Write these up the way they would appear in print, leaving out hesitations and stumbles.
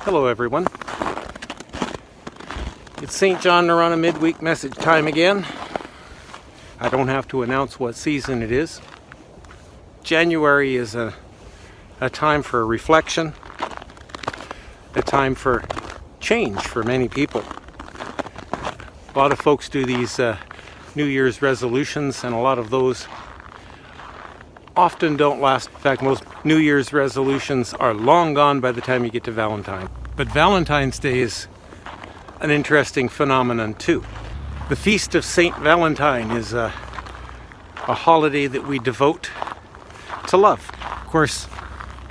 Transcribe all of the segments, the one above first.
Hello everyone. It's St. John Norrona midweek message time again. I don't have to announce what season it is. January is a time for reflection, a time for change for many people. A lot of folks do these New Year's resolutions, and a lot of those often don't last. In fact, most New Year's resolutions are long gone by the time you get to Valentine. But Valentine's Day is an interesting phenomenon too. The Feast of Saint Valentine is a holiday that we devote to love. Of course,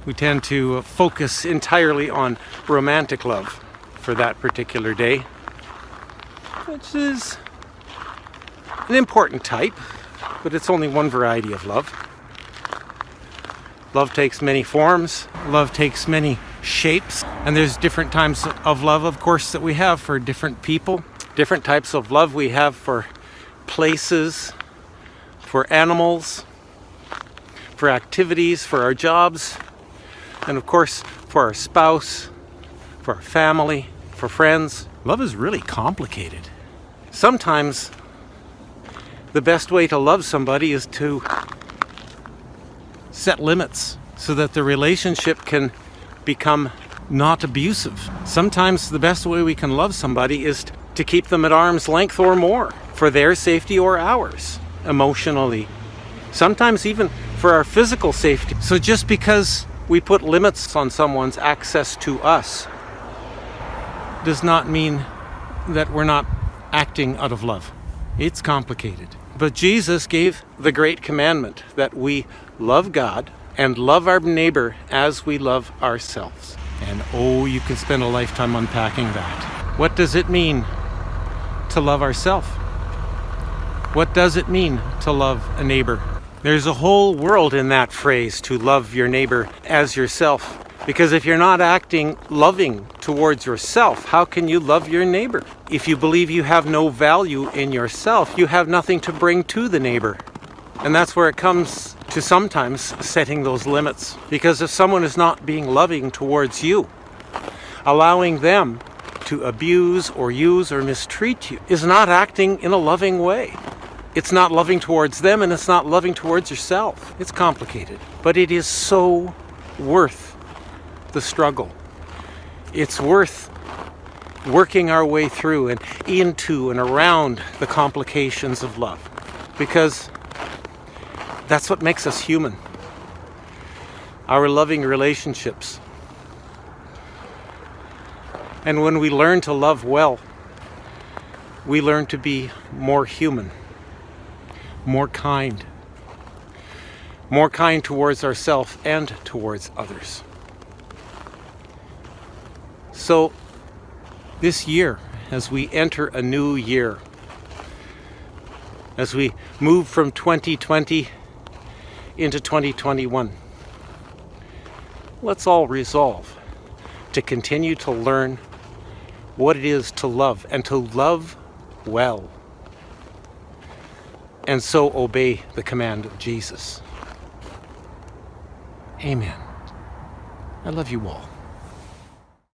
we tend to focus entirely on romantic love for that particular day, which is an important type, but it's only one variety of love. Love takes many forms, love takes many shapes, and there's different types of love, of course, that we have for different people. Different types of love we have for places, for animals, for activities, for our jobs, and of course for our spouse, for our family, for friends. Love is really complicated. Sometimes the best way to love somebody is to set limits so that the relationship can become not abusive. Sometimes the best way we can love somebody is to keep them at arm's length or more for their safety or ours, emotionally. Sometimes even for our physical safety. So just because we put limits on someone's access to us does not mean that we're not acting out of love. It's complicated. But Jesus gave the great commandment that we love God and love our neighbor as we love ourselves. And oh, you can spend a lifetime unpacking that. What does it mean to love ourselves? What does it mean to love a neighbor? There's a whole world in that phrase, to love your neighbor as yourself. Because if you're not acting loving towards yourself, how can you love your neighbor? If you believe you have no value in yourself, you have nothing to bring to the neighbor. And that's where it comes to sometimes setting those limits. Because if someone is not being loving towards you, allowing them to abuse or use or mistreat you is not acting in a loving way. It's not loving towards them, and it's not loving towards yourself. It's complicated, but it is so worth the struggle. It's worth working our way through and into and around the complications of love, because that's what makes us human. Our loving relationships. And when we learn to love well, we learn to be more human, more kind towards ourselves and towards others. So this year, as we enter a new year, as we move from 2020 into 2021, let's all resolve to continue to learn what it is to love, and to love well, and so obey the command of Jesus. Amen. I love you all.